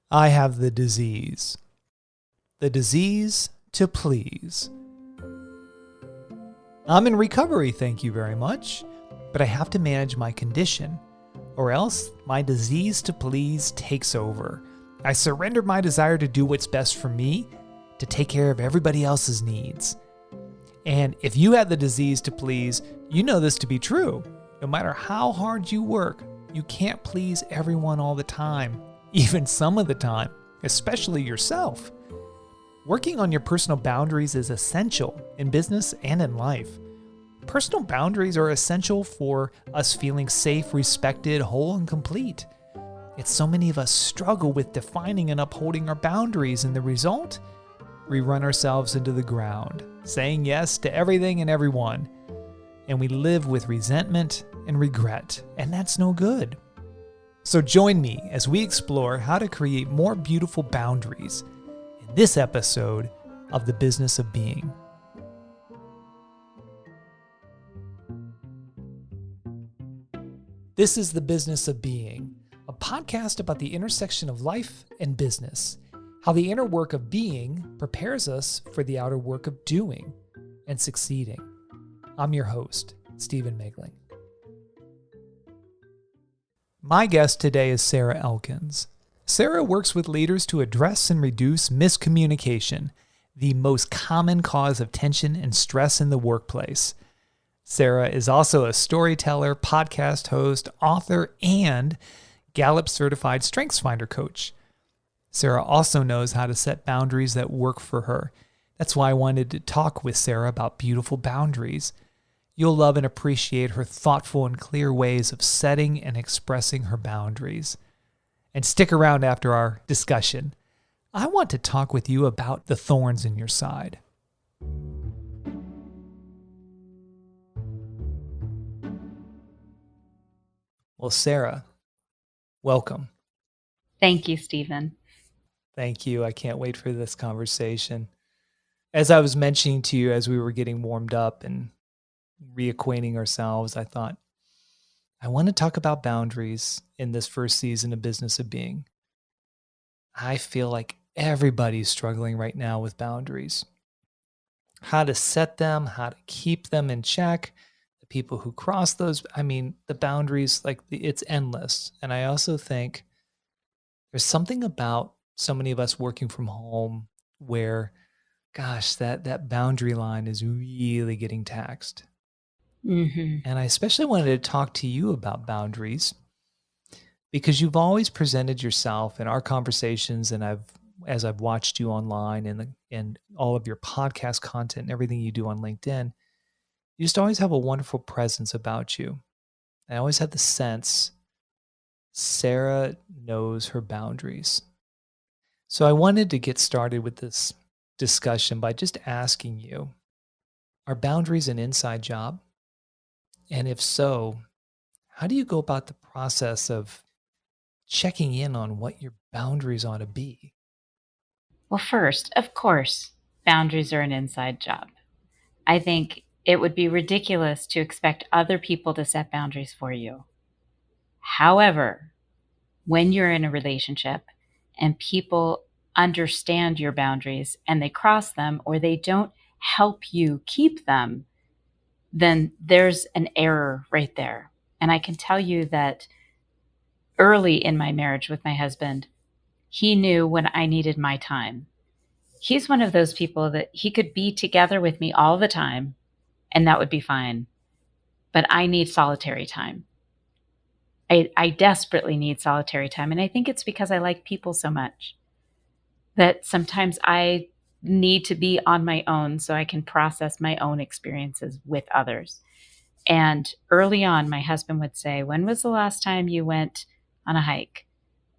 I have the disease. The disease to please. I'm in recovery, thank you very much, but I have to manage my condition, or else my disease to please takes over. I surrender my desire to do what's best for me, to take care of everybody else's needs. And if you have the disease to please, you know this to be true. No matter how hard you work, you can't please everyone all the time, even some of the time, especially yourself. Working on your personal boundaries is essential in business and in life. Personal boundaries are essential for us feeling safe, respected, whole, and complete. Yet so many of us struggle with defining and upholding our boundaries, and the result? We run ourselves into the ground, saying yes to everything and everyone, and we live with resentment and regret, and that's no good. So join me as we explore how to create more beautiful boundaries in this episode of The Business of Being. This is The Business of Being, a podcast about the intersection of life and business, how the inner work of being prepares us for the outer work of doing and succeeding. I'm your host, Stephen Megling. My guest today is Sarah Elkins. Sarah works with leaders to address and reduce miscommunication, the most common cause of tension and stress in the workplace. Sarah is also a storyteller, podcast host, author, and Gallup certified StrengthsFinder coach. Sarah also knows how to set boundaries that work for her. That's why I wanted to talk with Sarah about beautiful boundaries. You'll love and appreciate her thoughtful and clear ways of setting and expressing her boundaries. And stick around after our discussion. I want to talk with you about the thorns in your side. Well, Sarah, welcome. Thank you, Stephen. Thank you. I can't wait for this conversation. As I was mentioning to you as we were getting warmed up and reacquainting ourselves, I thought, I want to talk about boundaries in this first season of Business of Being. I feel like everybody's struggling right now with boundaries. How to set them, how to keep them in check. The people who cross those, the boundaries, it's endless. And I also think there's something about so many of us working from home where, gosh, that boundary line is really getting taxed. Mm-hmm. And I especially wanted to talk to you about boundaries because you've always presented yourself in our conversations, and as I've watched you online and all of your podcast content and everything you do on LinkedIn, you just always have a wonderful presence about you. I always had the sense Sarah knows her boundaries. So I wanted to get started with this discussion by just asking you, are boundaries an inside job? And if so, how do you go about the process of checking in on what your boundaries ought to be? Well, first, of course, boundaries are an inside job. I think it would be ridiculous to expect other people to set boundaries for you. However, when you're in a relationship and people understand your boundaries and they cross them or they don't help you keep them, then there's an error right there. And I can tell you that early in my marriage with my husband, he knew when I needed my time. He's one of those people that he could be together with me all the time and that would be fine. But I need solitary time. I desperately need solitary time. And I think it's because I like people so much that sometimes I need to be on my own so I can process my own experiences with others. And early on, my husband would say, "When was the last time you went on a hike?"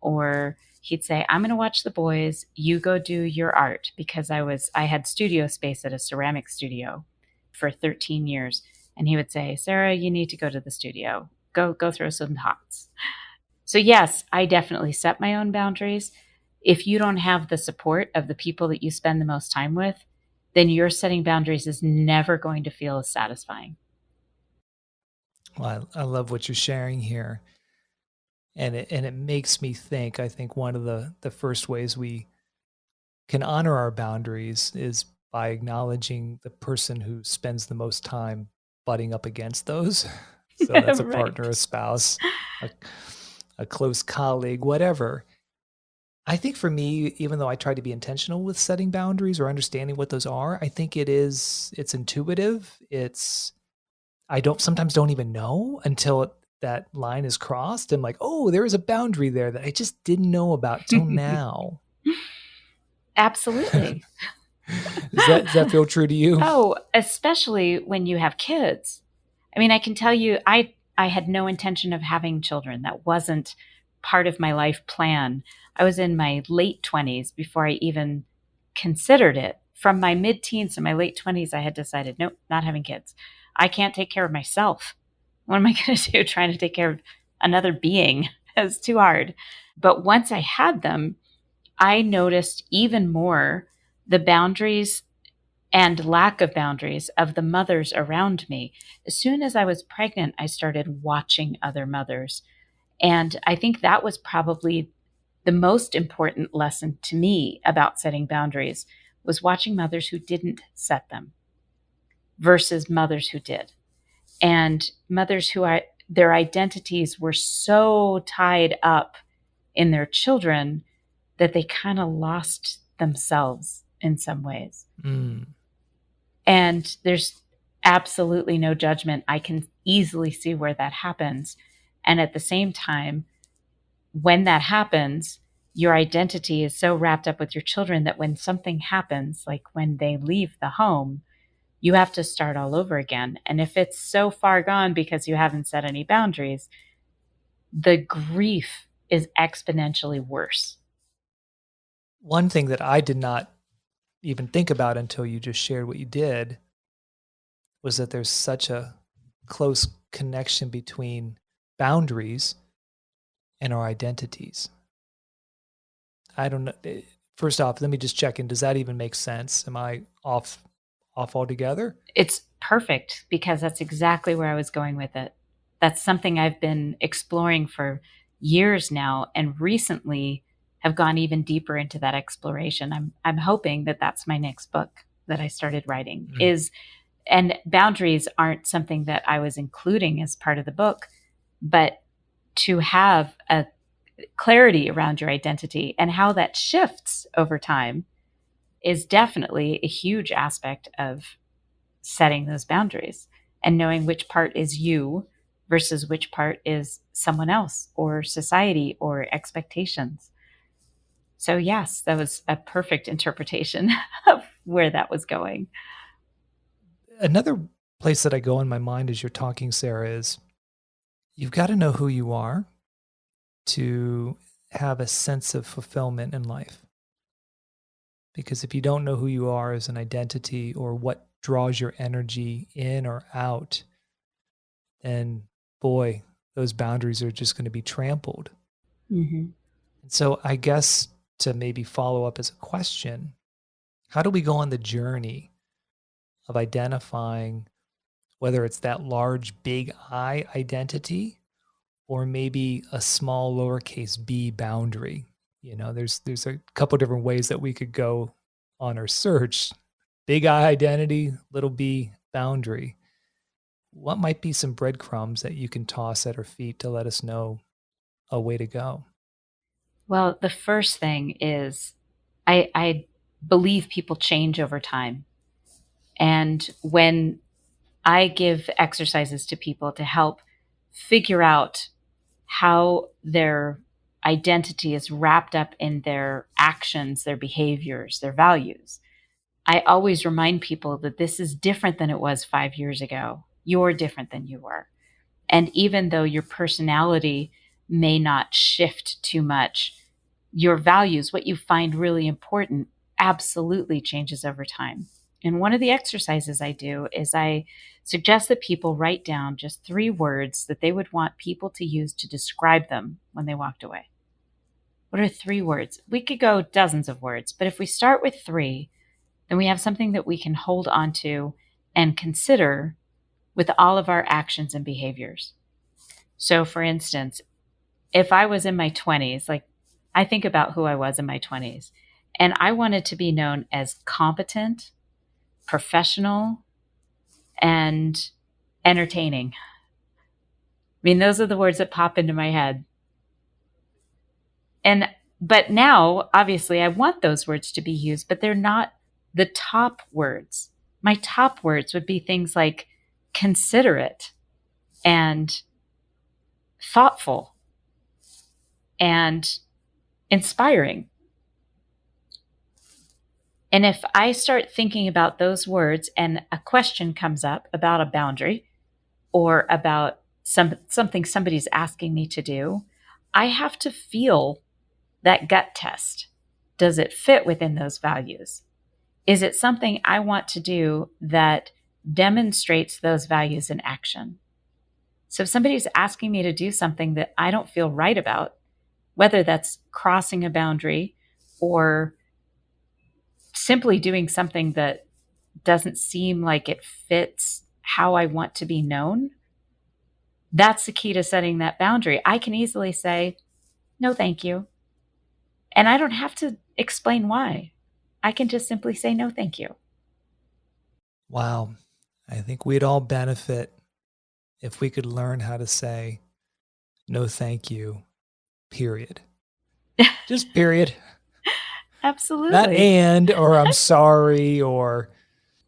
Or he'd say, "I'm going to watch the boys. You go do your art," because I had studio space at a ceramic studio for 13 years. And he would say, "Sarah, you need to go to the studio. Go throw some pots." So yes, I definitely set my own boundaries. If you don't have the support of the people that you spend the most time with, then your setting boundaries is never going to feel as satisfying. Well, I love what you're sharing here. And it makes me think, I think one of the first ways we can honor our boundaries is by acknowledging the person who spends the most time butting up against those. So that's a partner, Right. a spouse, a, a close colleague, whatever. I think for me, even though I try to be intentional with setting boundaries or understanding what those are, I think it's intuitive. I don't sometimes don't even know until that line is crossed. I'm like, oh, there is a boundary there that I just didn't know about till now. Absolutely. Does that feel true to you? Oh, especially when you have kids. I mean, I can tell you, I had no intention of having children. That wasn't part of my life plan. I was in my late 20s before I even considered it. From my mid teens to my late 20s, I had decided, nope, not having kids. I can't take care of myself. What am I going to do trying to take care of another being? It's too hard. But once I had them, I noticed even more the boundaries and lack of boundaries of the mothers around me. As soon as I was pregnant, I started watching other mothers. And I think that was probably the most important lesson to me about setting boundaries was watching mothers who didn't set them versus mothers who did. And mothers who their identities were so tied up in their children that they kind of lost themselves in some ways. Mm. And there's absolutely no judgment. I can easily see where that happens. And at the same time, when that happens, your identity is so wrapped up with your children that when something happens, like when they leave the home, you have to start all over again. And if it's so far gone because you haven't set any boundaries, the grief is exponentially worse. One thing that I did not even think about until you just shared what you did was that there's such a close connection between boundaries and our identities. I don't know. First off, let me just check in. Does that even make sense? Am I off altogether? It's perfect because that's exactly where I was going with it. That's something I've been exploring for years now and recently have gone even deeper into that exploration. I'm hoping that that's my next book that I started writing Mm. is and boundaries aren't something that I was including as part of the book, but to have a clarity around your identity and how that shifts over time is definitely a huge aspect of setting those boundaries and knowing which part is you versus which part is someone else or society or expectations. So, yes, that was a perfect interpretation of where that was going. Another place that I go in my mind as you're talking, Sarah, is you've got to know who you are to have a sense of fulfillment in life. Because if you don't know who you are as an identity or what draws your energy in or out, then boy, those boundaries are just going to be trampled. Mm-hmm. And so I guess to maybe follow up as a question, how do we go on the journey of identifying whether it's that large big I identity or maybe a small lowercase b boundary? There's a couple different ways that we could go on our search. Big I identity, little b boundary. What might be some breadcrumbs that you can toss at our feet to let us know a way to go? Well, the first thing is I believe people change over time. And when I give exercises to people to help figure out how their identity is wrapped up in their actions, their behaviors, their values. I always remind people that this is different than it was 5 years ago. You're different than you were. And even though your personality may not shift too much, your values, what you find really important, absolutely changes over time. And one of the exercises I do is I suggest that people write down just 3 words that they would want people to use to describe them when they walked away. What are 3 words? We could go dozens of words, but if we start with 3, then we have something that we can hold on to and consider with all of our actions and behaviors. So, for instance, If I was in my 20s, like I think about who I was in my 20s, and I wanted to be known as competent, professional, and entertaining. I mean, those are the words that pop into my head. And but now, obviously, I want those words to be used, but they're not the top words. My top words would be things like considerate and thoughtful and inspiring. And if I start thinking about those words and a question comes up about a boundary or about something somebody's asking me to do, I have to feel that gut test. Does it fit within those values? Is it something I want to do that demonstrates those values in action? So if somebody's asking me to do something that I don't feel right about, whether that's crossing a boundary or simply doing something that doesn't seem like it fits how I want to be known, that's the key to setting that boundary. I can easily say, no, thank you. And I don't have to explain why. I can just simply say, no, thank you. Wow. I think we'd all benefit if we could learn how to say, no, thank you, period. Just period. Absolutely. Not and, or I'm sorry, or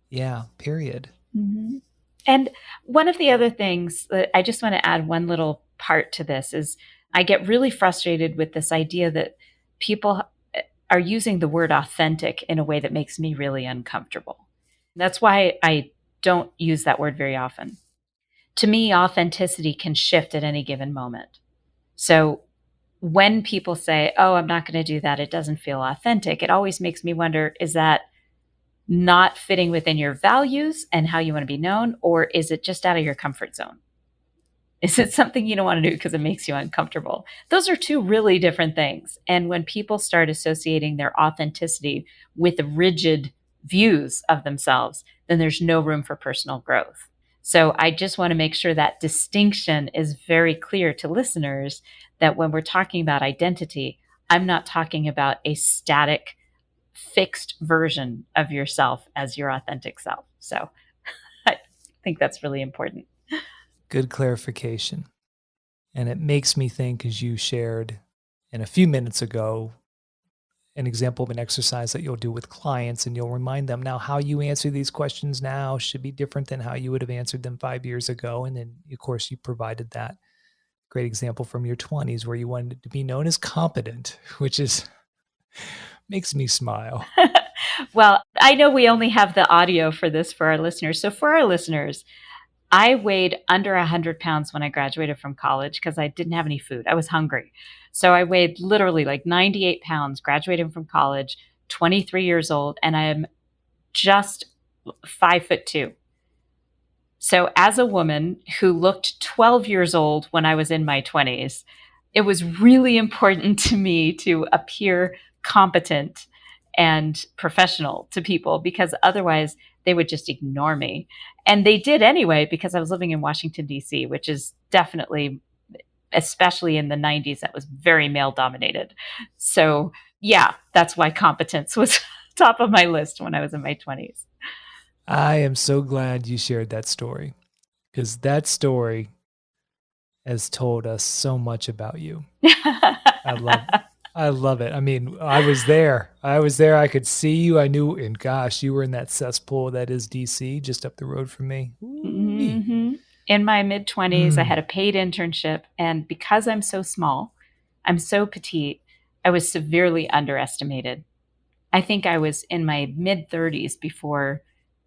yeah, period. Mm-hmm. And one of the other things that I just want to add one little part to this is I get really frustrated with this idea that people are using the word authentic in a way that makes me really uncomfortable. That's why I don't use that word very often. To me, authenticity can shift at any given moment. So when people say, oh, I'm not going to do that, it doesn't feel authentic, it always makes me wonder, is that not fitting within your values and how you want to be known? Or is it just out of your comfort zone? Is it something you don't want to do because it makes you uncomfortable? Those are two really different things. And when people start associating their authenticity with rigid views of themselves, then there's no room for personal growth. So I just want to make sure that distinction is very clear to listeners that when we're talking about identity, I'm not talking about a static, fixed version of yourself as your authentic self. So I think that's really important. Good clarification. And it makes me think, as you shared in a few minutes ago, an example of an exercise that you'll do with clients, and you'll remind them now how you answer these questions now should be different than how you would have answered them 5 years ago. And then, of course, you provided that great example from your 20s where you wanted to be known as competent, which is makes me smile. Well, I know we only have the audio for this for our listeners. So for our listeners, I weighed under 100 pounds when I graduated from college because I didn't have any food. I was hungry. So I weighed literally like 98 pounds, graduating from college, 23 years old, and I am just 5'2". So as a woman who looked 12 years old when I was in my 20s, it was really important to me to appear competent and professional to people because otherwise they would just ignore me. And they did anyway because I was living in Washington, D.C., which is definitely, especially in the 90s, that was very male dominated. So yeah, that's why competence was top of my list when I was in my 20s. I am so glad you shared that story because that story has told us so much about you. I love it. I mean, I was there. I could see you. I knew, and gosh, you were in that cesspool that is DC, just up the road from me. Mm-hmm. In my mid 20s, I had a paid internship. And because I'm so small, I'm so petite, I was severely underestimated. I think I was in my mid 30s before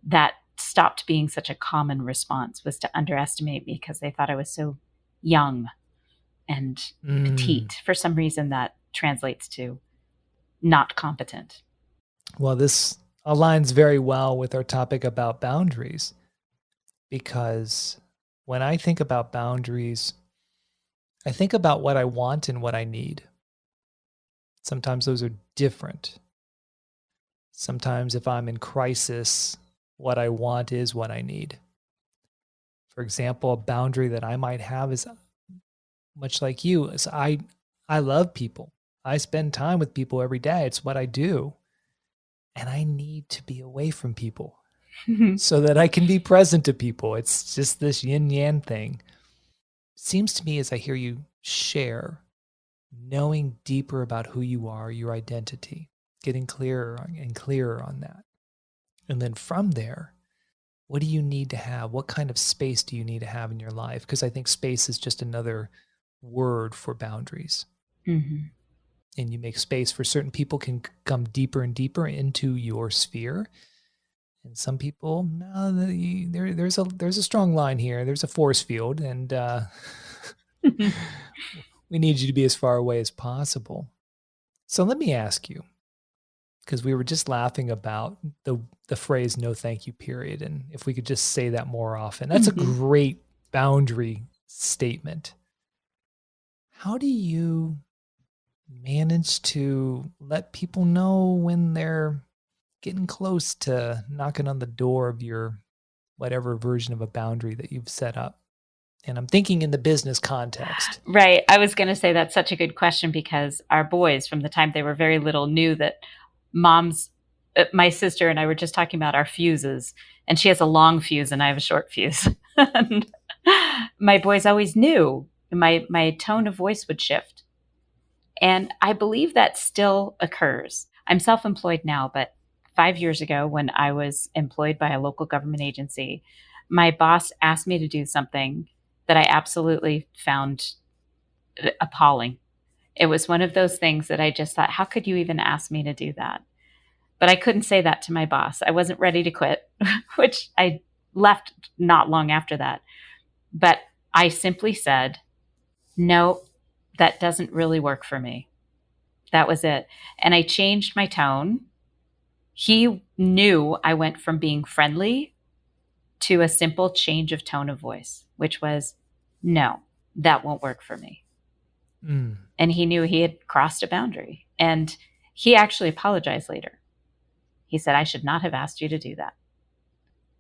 that stopped being such a common response, was to underestimate me because they thought I was so young and petite. For some reason, that translates to not competent. Well, this aligns very well with our topic about boundaries, because when I think about boundaries, I think about what I want and what I need. Sometimes those are different. Sometimes if I'm in crisis, what I want is what I need. For example, a boundary that I might have is much like you, I love people. I spend time with people every day. It's what I do. And I need to be away from people so that I can be present to people. It's just this yin yang thing. Seems to me as I hear you share, knowing deeper about who you are, your identity, getting clearer and clearer on that. And then from there, what do you need to have? What kind of space do you need to have in your life? Because I think space is just another word for boundaries. Mm-hmm. And you make space for certain people can come deeper and deeper into your sphere. And some people, no, there's a strong line here. There's a force field, and we need you to be as far away as possible. So let me ask you, because we were just laughing about the phrase "no thank you" period, and if we could just say that more often, that's a great boundary statement. How do you manage to let people know when they're getting close to knocking on the door of your whatever version of a boundary that you've set up? And I'm thinking in the business context. Right. I was going to say that's such a good question because our boys, from the time they were very little, knew that my sister and I were just talking about our fuses, and she has a long fuse and I have a short fuse. And my boys always knew my tone of voice would shift. And I believe that still occurs. I'm self-employed now, but 5 years ago when I was employed by a local government agency, my boss asked me to do something that I absolutely found appalling. It was one of those things that I just thought, how could you even ask me to do that? But I couldn't say that to my boss. I wasn't ready to quit, which I left not long after that. But I simply said, no, that doesn't really work for me. That was it. And I changed my tone. He knew I went from being friendly to a simple change of tone of voice, which was, no, that won't work for me. And he knew he had crossed a boundary. And he actually apologized later. He said, I should not have asked you to do that.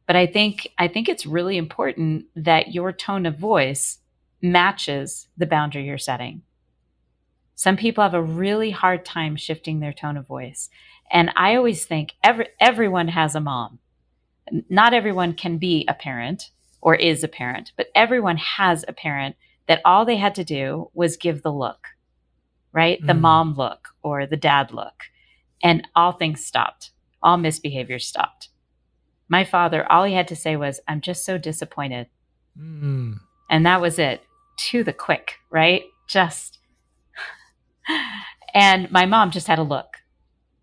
But I think it's really important that your tone of voice matches the boundary you're setting. Some people have a really hard time shifting their tone of voice. And I always think everyone has a mom. Not everyone can be a parent or is a parent, but everyone has a parent that all they had to do was give the look, right? The mom look or the dad look. And all things stopped. All misbehavior stopped. My father, all he had to say was, I'm just so disappointed. And that was it. To the quick, right? Just. And my mom just had a look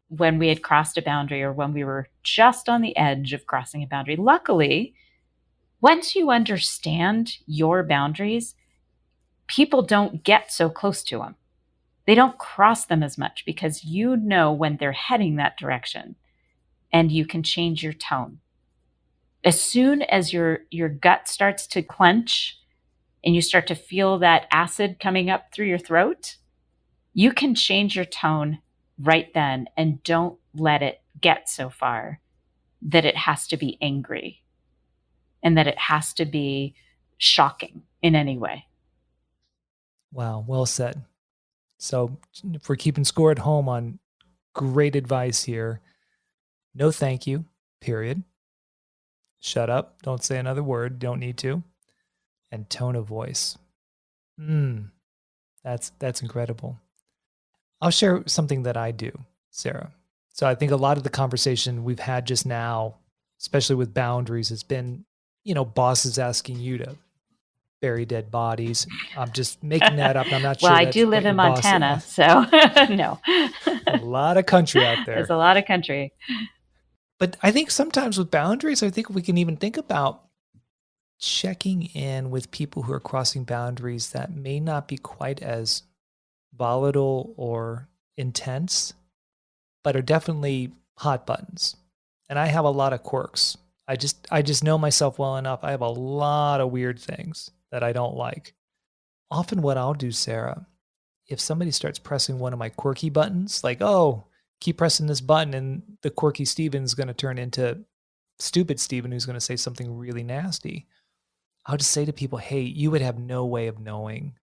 when we had crossed a boundary or when we were just on the edge of crossing a boundary. Luckily, once you understand your boundaries, people don't get so close to them. They don't cross them as much because you know when they're heading that direction and you can change your tone. As soon as your gut starts to clench and you start to feel that acid coming up through your throat, you can change your tone right then and don't let it get so far that it has to be angry and that it has to be shocking in any way. Wow, well said. So if we're keeping score at home on great advice here, no thank you, period. Shut up, don't say another word, don't need to. And tone of voice. That's incredible. I'll share something that I do, Sarah. So I think a lot of the conversation we've had just now, especially with boundaries, has been, bosses asking you to bury dead bodies. I'm just making that up. I'm not sure. Well, I do live in Montana, so no. A lot of country out there. There's a lot of country. But I think sometimes with boundaries, I think we can even think about checking in with people who are crossing boundaries that may not be quite as volatile or intense, but are definitely hot buttons. And I have a lot of quirks. I just know myself well enough. I have a lot of weird things that I don't like. Often what I'll do, Sarah, if somebody starts pressing one of my quirky buttons, like, oh, keep pressing this button and the quirky Steven's going to turn into stupid Steven who's going to say something really nasty, I'll just say to people, hey, you would have no way of knowing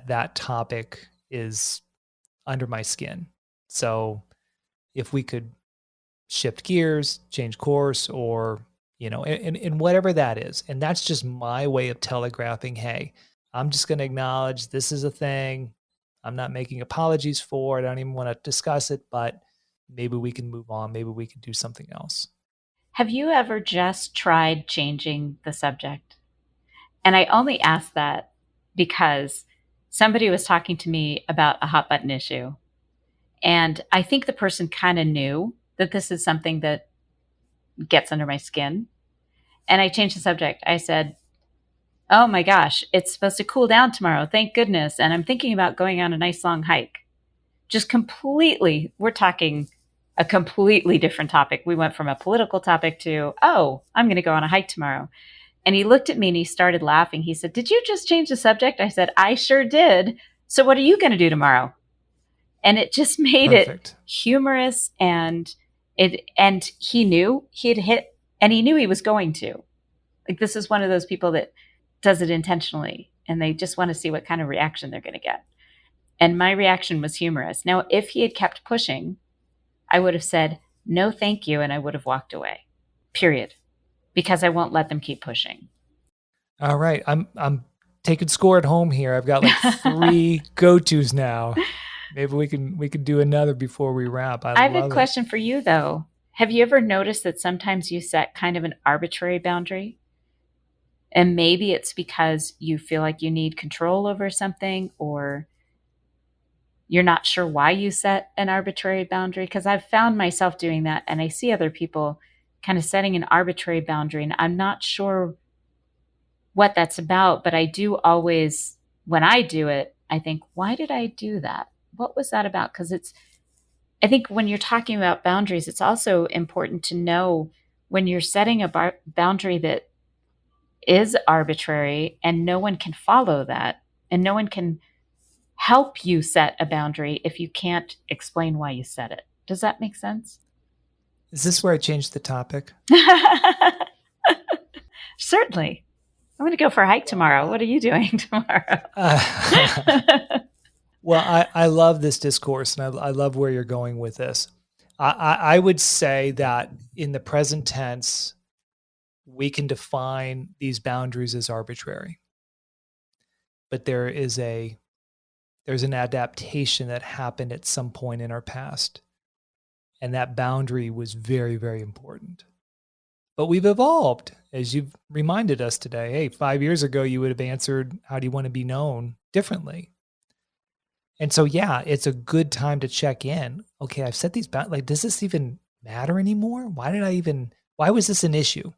that topic is under my skin. So if we could shift gears, change course, or, and whatever that is. And that's just my way of telegraphing, hey, I'm just going to acknowledge this is a thing. I'm not making apologies for it. I don't even want to discuss it, but maybe we can move on. Maybe we can do something else. Have you ever just tried changing the subject? And I only ask that because somebody was talking to me about a hot button issue. And I think the person kind of knew that this is something that gets under my skin. And I changed the subject. I said, oh my gosh, it's supposed to cool down tomorrow. Thank goodness. And I'm thinking about going on a nice long hike. Just completely, we're talking a completely different topic. We went from a political topic to, oh, I'm going to go on a hike tomorrow. And he looked at me and he started laughing. He said, did you just change the subject? I said, I sure did. So what are you going to do tomorrow? And it just made Perfect. it humorous, and he knew he'd hit, and he knew he was going to. Like, this is one of those people that does it intentionally, and they just want to see what kind of reaction they're going to get. And my reaction was humorous. Now, if he had kept pushing, I would have said, no, thank you, and I would have walked away. Period. Because I won't let them keep pushing. All right. I'm taking score at home here. I've got like 3 go-tos now. Maybe we can do another before we wrap. I have a question for you, though. Have you ever noticed that sometimes you set kind of an arbitrary boundary? And maybe it's because you feel like you need control over something, or you're not sure why you set an arbitrary boundary. Because I've found myself doing that, and I see other people kind of setting an arbitrary boundary, and I'm not sure what that's about, but I do always, when I do it, I think, why did I do that? What was that about? Because I think when you're talking about boundaries, it's also important to know when you're setting a boundary that is arbitrary and no one can follow that, and no one can help you set a boundary if you can't explain why you set it. Does that make sense? Is this where I changed the topic? Certainly. I'm going to go for a hike tomorrow. What are you doing tomorrow? Well, I love this discourse, and I love where you're going with this. I would say that in the present tense, we can define these boundaries as arbitrary. But there's an adaptation that happened at some point in our past. And that boundary was very, very important. But we've evolved, as you've reminded us today. Hey, 5 years ago, you would have answered, how do you want to be known, differently. And so, yeah, it's a good time to check in. Okay, I've set these boundaries. Like, does this even matter anymore? Why was this an issue?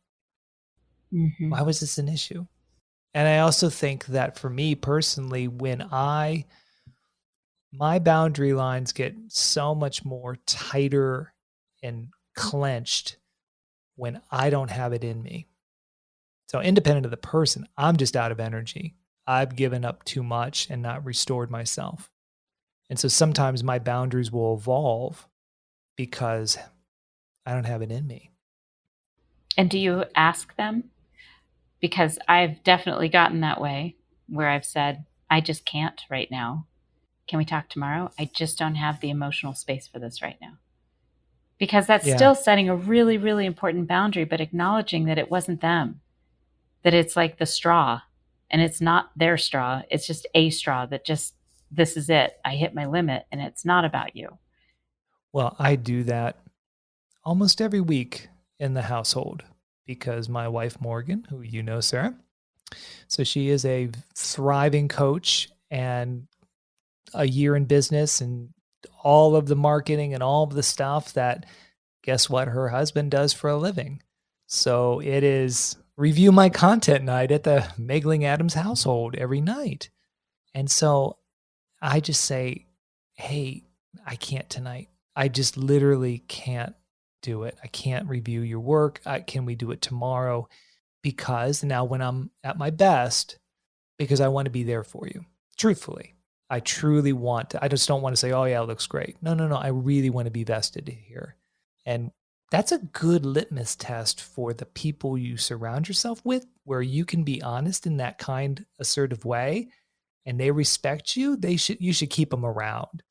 Mm-hmm. Why was this an issue? And I also think that for me personally, when my boundary lines get so much more tighter and clenched when I don't have it in me. So independent of the person, I'm just out of energy. I've given up too much and not restored myself. And so sometimes my boundaries will evolve because I don't have it in me. And do you ask them? Because I've definitely gotten that way, where I've said, I just can't right now. Can we talk tomorrow? I just don't have the emotional space for this right now. Because that's still setting a really, really important boundary, but acknowledging that it wasn't them, that it's like the straw, and it's not their straw. It's just a straw that just, this is it. I hit my limit, and it's not about you. Well, I do that almost every week in the household because my wife, Morgan, who you know, Sarah, so she is a thriving coach and a year in business and all of the marketing and all of the stuff that, guess what, her husband does for a living. So it is review my content night at the Megling Adams household every night. And so I just say, hey, I can't tonight. I just literally can't do it. I can't review your work. Can we do it tomorrow? Because now when I'm at my best, because I want to be there for you, truthfully. I truly want to. I just don't want to say, oh, yeah, it looks great. No. I really want to be vested here. And that's a good litmus test for the people you surround yourself with, where you can be honest in that kind, assertive way. and they respect you, you should keep them around.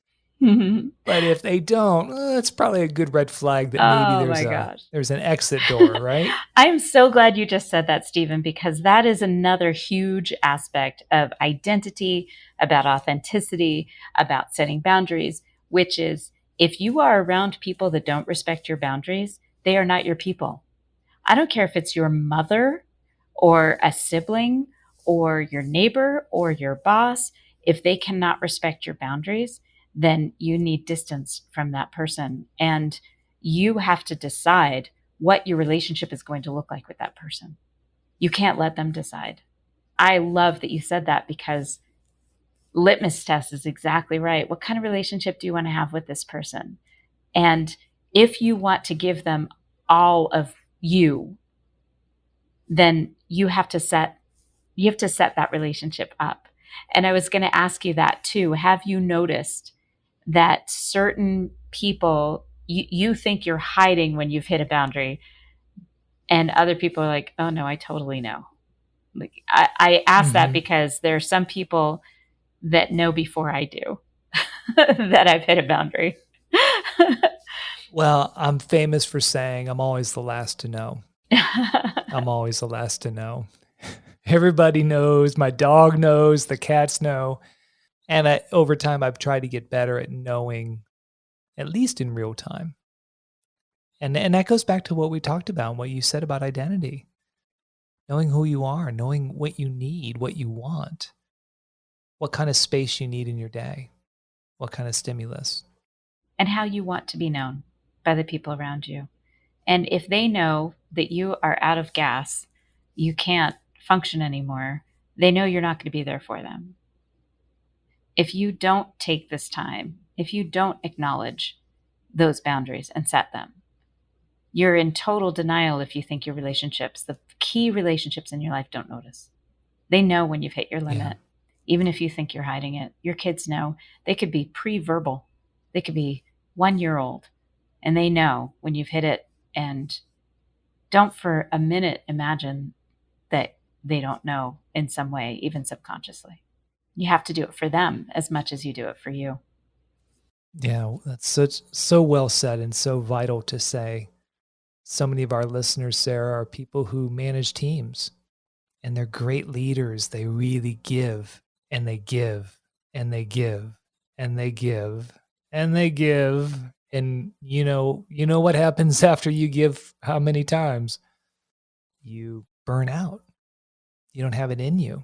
Oh But if they don't, it's probably a good red flag that maybe my gosh. there's an exit door, right? I'm so glad you just said that, Stephen, because that is another huge aspect of identity, about authenticity, about setting boundaries, which is if you are around people that don't respect your boundaries, they are not your people. I don't care if it's your mother or a sibling or your neighbor or your boss. If they cannot respect your boundaries, then you need distance from that person. And you have to decide what your relationship is going to look like with that person. You can't let them decide. I love that you said that because litmus test is exactly right. What kind of relationship do you want to have with this person? And if you want to give them all of you, then you have to set that relationship up. And I was going to ask you that too. Have you noticed that certain people you think you're hiding when you've hit a boundary, and other people are like, oh no, I totally know. Like I ask that because there are some people that know before I do that I've hit a boundary. Well, I'm famous for saying I'm always the last to know. I'm always the last to know. Everybody knows, my dog knows, the cats know. And over time, I've tried to get better at knowing, at least in real time. And that goes back to what we talked about and what you said about identity. Knowing who you are, knowing what you need, what you want, what kind of space you need in your day, what kind of stimulus. And how you want to be known by the people around you. And if they know that you are out of gas, you can't function anymore, they know you're not going to be there for them. If you don't take this time, if you don't acknowledge those boundaries and set them, you're in total denial if you think your relationships, the key relationships in your life, don't notice. They know when you've hit your limit, even if you think you're hiding it. Your kids know. They could be pre-verbal. They could be 1 year old, and they know when you've hit it. And don't for a minute imagine that they don't know in some way, even subconsciously. You have to do it for them as much as you do it for you. Yeah, that's so well said and so vital to say. So many of our listeners, Sarah, are people who manage teams, and they're great leaders. They really give, and they give, and they give, and they give, and they give. And you know what happens after you give how many times? You burn out. You don't have it in you.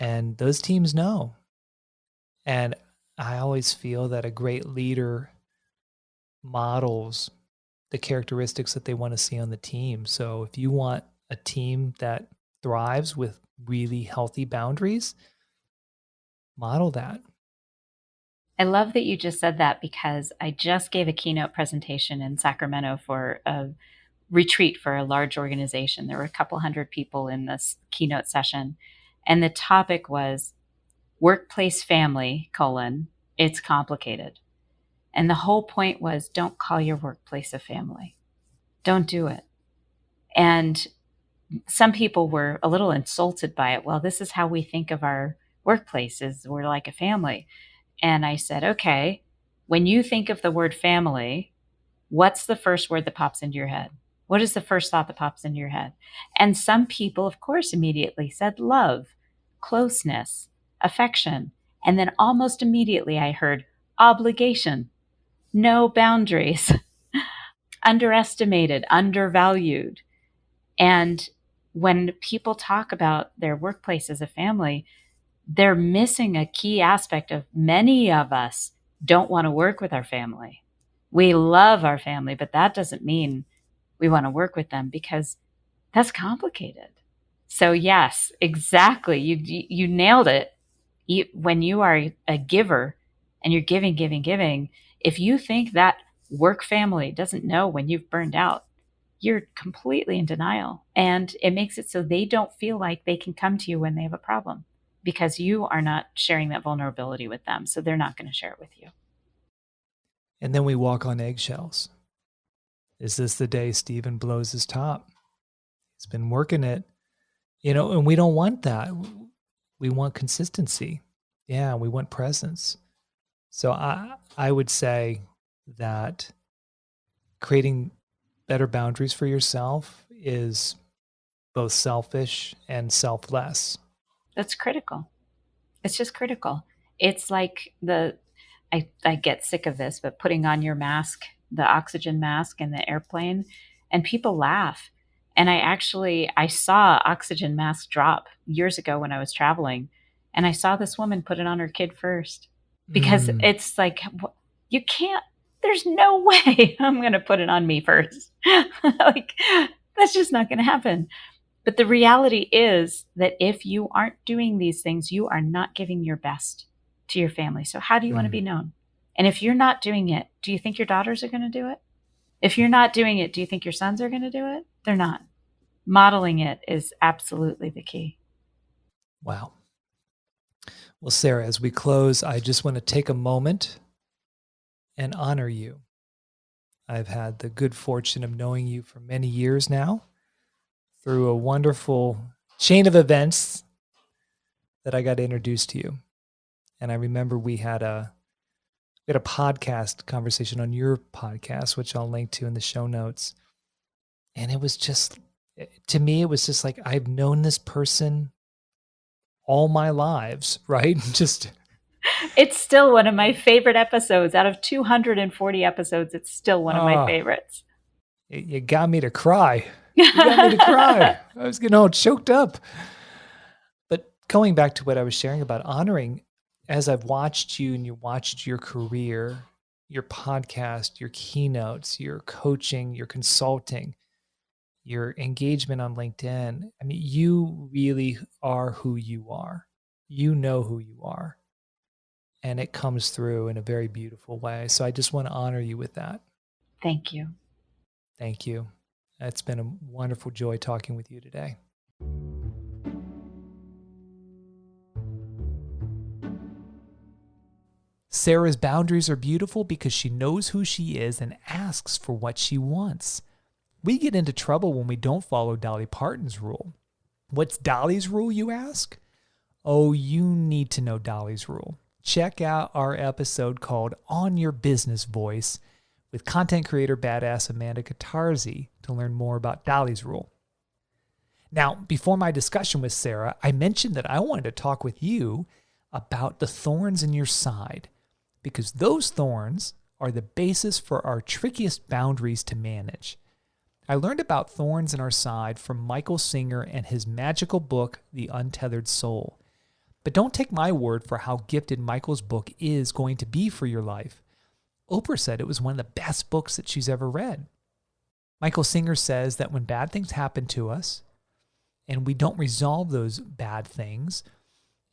And those teams know. And I always feel that a great leader models the characteristics that they want to see on the team. So if you want a team that thrives with really healthy boundaries, model that. I love that you just said that because I just gave a keynote presentation in Sacramento for a retreat for a large organization. There were a couple hundred people in this keynote session, and the topic was workplace family, it's complicated. And the whole point was don't call your workplace a family. Don't do it. And some people were a little insulted by it. Well, this is how we think of our workplaces. We're like a family. And I said, okay, when you think of the word family, what's the first word that pops into your head? What is the first thought that pops into your head? And some people, of course, immediately said love, closeness, affection. And then almost immediately I heard obligation, no boundaries, underestimated, undervalued. And when people talk about their workplace as a family, they're missing a key aspect of many of us don't want to work with our family. We love our family, but that doesn't mean we want to work with them because that's complicated. So yes, exactly. You nailed it. When you are a giver and you're giving, if you think that work family doesn't know when you've burned out, you're completely in denial. And it makes it so they don't feel like they can come to you when they have a problem because you are not sharing that vulnerability with them. So they're not going to share it with you. And then we walk on eggshells. Is this the day Stephen blows his top? He's been working it, and we don't want that. We want consistency. Yeah, we want presence. So I would say that creating better boundaries for yourself is both selfish and selfless. That's critical. It's just critical. It's like I get sick of this, but putting on your mask, the oxygen mask in the airplane, and people laugh. And I saw oxygen mask drop years ago when I was traveling, and I saw this woman put it on her kid first because Mm, it's like you can't. There's no way I'm going to put it on me first. Like that's just not going to happen. But the reality is that if you aren't doing these things, you are not giving your best to your family. So, how do you want to be mm. known? And if you're not doing it, do you think your daughters are going to do it? If you're not doing it, do you think your sons are going to do it? They're not. Modeling it is absolutely the key. Wow. Well, Sarah, as we close, I just want to take a moment and honor you. I've had the good fortune of knowing you for many years now through a wonderful chain of events that I got introduced to you. And I remember we had a podcast conversation on your podcast, which I'll link to in the show notes. And it was just, to me, it was just like, I've known this person all my lives, right? Just, It's still one of my favorite episodes. Out of 240 episodes, it's still one of my favorites. You got me to cry. You got me to cry. I was getting all choked up. But going back to what I was sharing about honoring, as I've watched you and you watched your career, your podcast, your keynotes, your coaching, your consulting, your engagement on LinkedIn, I mean, you really are who you are. You know who you are. And it comes through in a very beautiful way. So I just want to honor you with that. Thank you. Thank you. It's been a wonderful joy talking with you today. Sarah's boundaries are beautiful because she knows who she is and asks for what she wants. We get into trouble when we don't follow Dolly Parton's rule. What's Dolly's rule, you ask? Oh, you need to know Dolly's rule. Check out our episode called On Your Business Voice with content creator badass Amanda Catarzi to learn more about Dolly's rule. Now, before my discussion with Sarah, I mentioned that I wanted to talk with you about the thorns in your side, because those thorns are the basis for our trickiest boundaries to manage. I learned about thorns in our side from Michael Singer and his magical book, The Untethered Soul. But don't take my word for how gifted Michael's book is going to be for your life. Oprah said it was one of the best books that she's ever read. Michael Singer says that when bad things happen to us and we don't resolve those bad things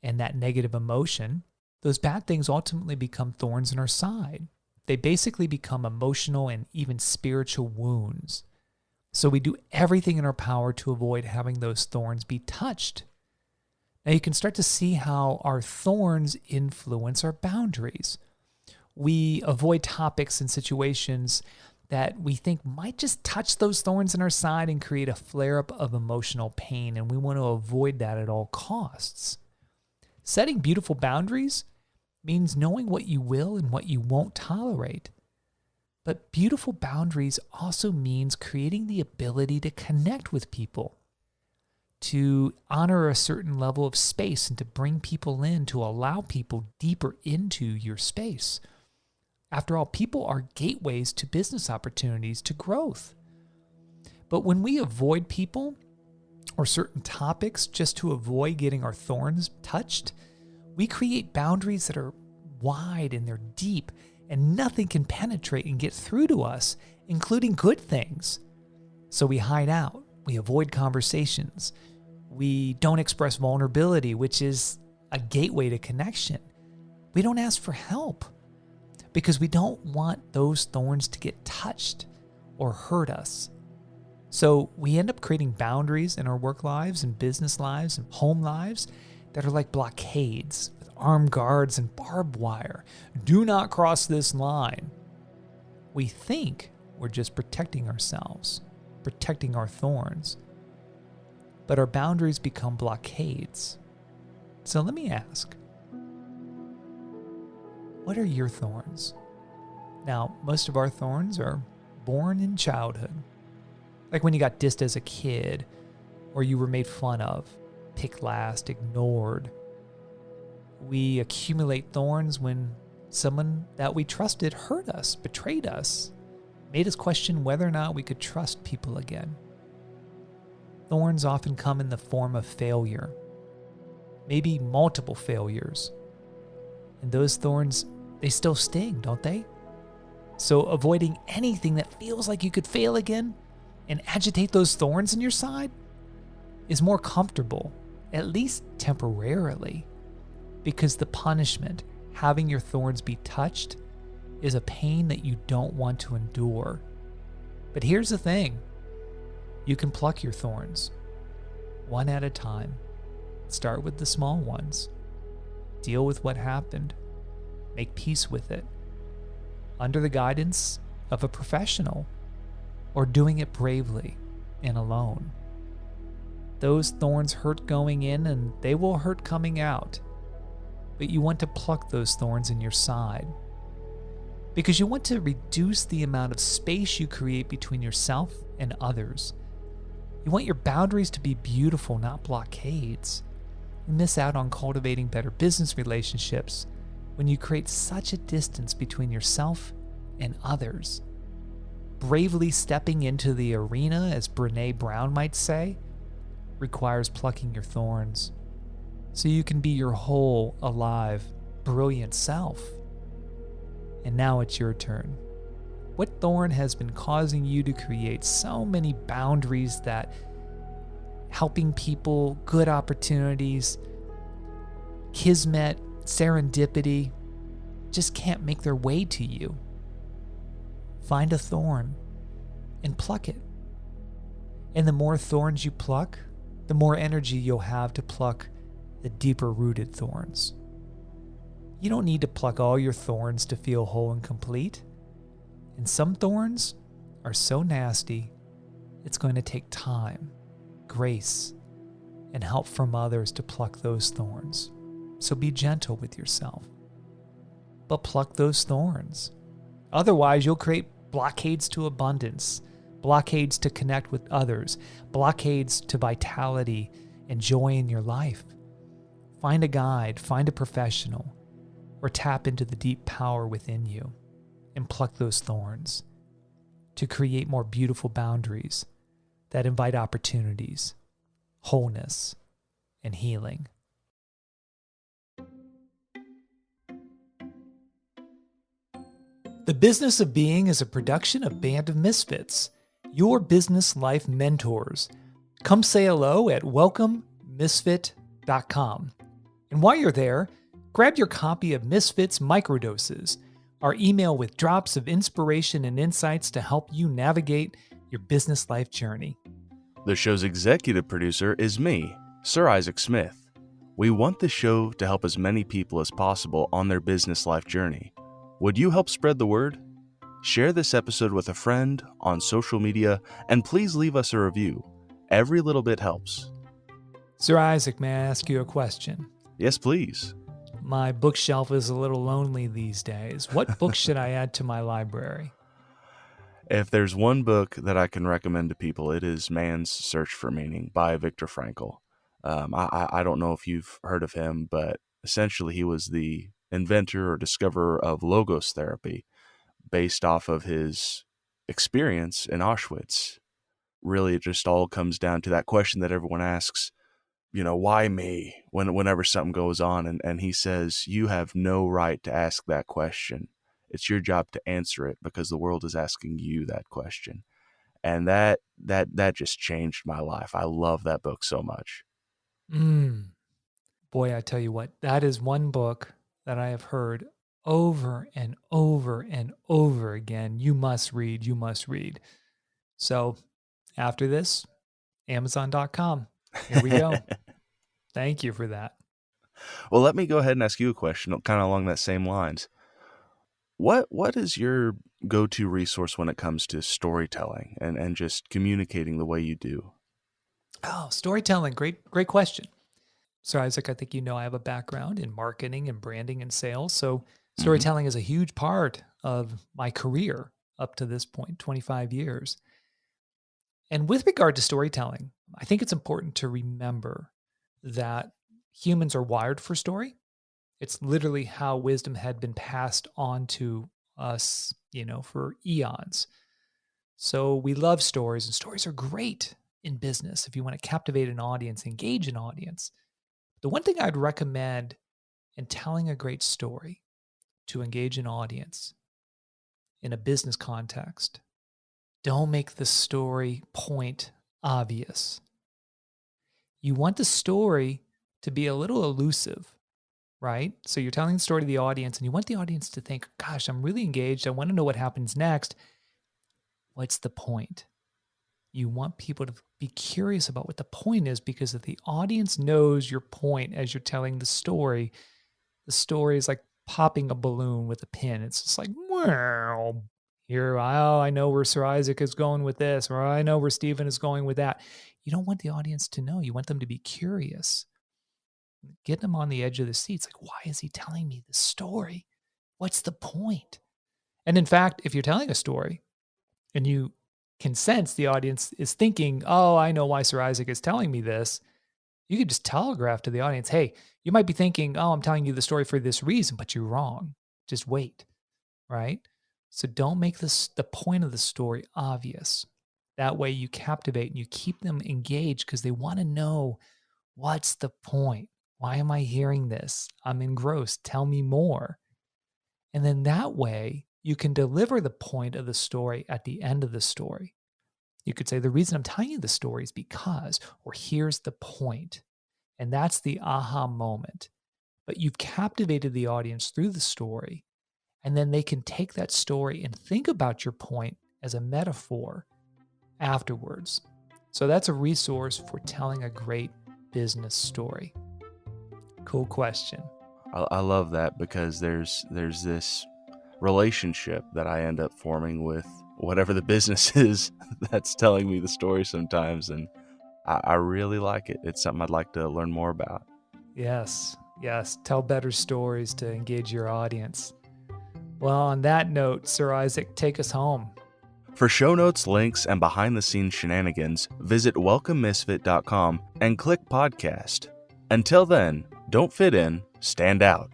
and that negative emotion, those bad things ultimately become thorns in our side. They basically become emotional and even spiritual wounds. So we do everything in our power to avoid having those thorns be touched. Now you can start to see how our thorns influence our boundaries. We avoid topics and situations that we think might just touch those thorns in our side and create a flare-up of emotional pain, and we want to avoid that at all costs. Setting beautiful boundaries means knowing what you will and what you won't tolerate. But beautiful boundaries also means creating the ability to connect with people, to honor a certain level of space and to bring people in, to allow people deeper into your space. After all, people are gateways to business opportunities, to growth. But when we avoid people or certain topics just to avoid getting our thorns touched, we create boundaries that are wide and they're deep, and nothing can penetrate and get through to us, including good things. So we hide out, we avoid conversations, we don't express vulnerability, which is a gateway to connection. We don't ask for help because we don't want those thorns to get touched or hurt us. So we end up creating boundaries in our work lives and business lives and home lives that are like blockades with armed guards and barbed wire. Do not cross this line. We think we're just protecting ourselves, protecting our thorns, but our boundaries become blockades. So let me ask, what are your thorns? Now, most of our thorns are born in childhood. Like when you got dissed as a kid, or you were made fun of, picked last, ignored. We accumulate thorns when someone that we trusted hurt us, betrayed us, made us question whether or not we could trust people again. Thorns often come in the form of failure, maybe multiple failures. And those thorns, they still sting, don't they? So avoiding anything that feels like you could fail again and agitate those thorns in your side is more comfortable, at least temporarily, because the punishment, having your thorns be touched, is a pain that you don't want to endure. But here's the thing. You can pluck your thorns, one at a time. Start with the small ones. Deal with what happened. Make peace with it. Under the guidance of a professional, or doing it bravely and alone. Those thorns hurt going in and they will hurt coming out. But you want to pluck those thorns in your side because you want to reduce the amount of space you create between yourself and others. You want your boundaries to be beautiful, not blockades. You miss out on cultivating better business relationships when you create such a distance between yourself and others. Bravely stepping into the arena, as Brené Brown might say, requires plucking your thorns so you can be your whole, alive, brilliant self. And now it's your turn. What thorn has been causing you to create so many boundaries that helping people, good opportunities, kismet, serendipity just can't make their way to you? Find a thorn and pluck it. And the more thorns you pluck, the more energy you'll have to pluck the deeper rooted thorns. You don't need to pluck all your thorns to feel whole and complete. And some thorns are so nasty, it's going to take time, grace, and help from others to pluck those thorns. So be gentle with yourself. But pluck those thorns. Otherwise, you'll create blockades to abundance, blockades to connect with others, blockades to vitality and joy in your life. Find a guide, find a professional, or tap into the deep power within you and pluck those thorns to create more beautiful boundaries that invite opportunities, wholeness, and healing. The Business of Being is a production of Band of Misfits, your business life mentors. Come say hello at welcomemisfit.com. And while you're there, grab your copy of Misfits Microdoses, our email with drops of inspiration and insights to help you navigate your business life journey. The show's executive producer is me, Sir Isaac Smith. We want the show to help as many people as possible on their business life journey. Would you help spread the word? Share this episode with a friend on social media, and please leave us a review. Every little bit helps. Sir Isaac, may I ask you a question? Yes, please. My bookshelf is a little lonely these days. What book should I add to my library? If there's one book that I can recommend to people, it is Man's Search for Meaning by Viktor Frankl. I don't know if you've heard of him, but essentially he was the inventor or discoverer of logos therapy based off of his experience in Auschwitz. Really, it just all comes down to that question that everyone asks, why me whenever something goes on? And he says, you have no right to ask that question. It's your job to answer it because the world is asking you that question. And that just changed my life. I love that book so much. Boy, I tell you what, that is one book that I have heard over and over and over again. You must read, you must read. So after this, Amazon.com. Here we go. Thank you for that. Well, let me go ahead and ask you a question kind of along that same lines. What is your go-to resource when it comes to storytelling and just communicating the way you do? Oh, storytelling. Great question. Sir Isaac, I think you know I have a background in marketing and branding and sales. So Hmm. storytelling is a huge part of my career up to this point, 25 years. And with regard to storytelling, I think it's important to remember that humans are wired for story. It's literally how wisdom had been passed on to us, for eons. So we love stories, and stories are great in business if you want to captivate an audience, engage an audience. The one thing I'd recommend in telling a great story to engage an audience in a business context, don't make the story point obvious. You want the story to be a little elusive, right? So you're telling the story to the audience and you want the audience to think, gosh, I'm really engaged. I want to know what happens next. What's the point? You want people to be curious about what the point is, because if the audience knows your point as you're telling the story is like popping a balloon with a pin. It's just like, wow, here, I know where Sir Isaac is going with this, or I know where Stephen is going with that. You don't want the audience to know. You want them to be curious. Get them on the edge of the seat. It's like, why is he telling me this story? What's the point? And in fact, if you're telling a story and you can sense the audience is thinking, oh, I know why Sir Isaac is telling me this, you could just telegraph to the audience, hey, you might be thinking, oh, I'm telling you the story for this reason, but you're wrong. Just wait, right? So don't make this the point of the story obvious. That way you captivate and you keep them engaged because they want to know, what's the point? Why am I hearing this? I'm engrossed. Tell me more. And then that way you can deliver the point of the story at the end of the story. You could say, the reason I'm telling you the story is because, or here's the point. And that's the aha moment. But you've captivated the audience through the story, and then they can take that story and think about your point as a metaphor afterwards. So that's a resource for telling a great business story. Cool question. I love that, because there's this relationship that I end up forming with whatever the business is that's telling me the story sometimes, and I really like it. It's something I'd like to learn more about. Yes. Tell better stories to engage your audience. Well, on that note, Sir Isaac, take us home. For show notes, links, and behind-the-scenes shenanigans, visit welcomemisfit.com and click podcast. Until then, don't fit in, stand out.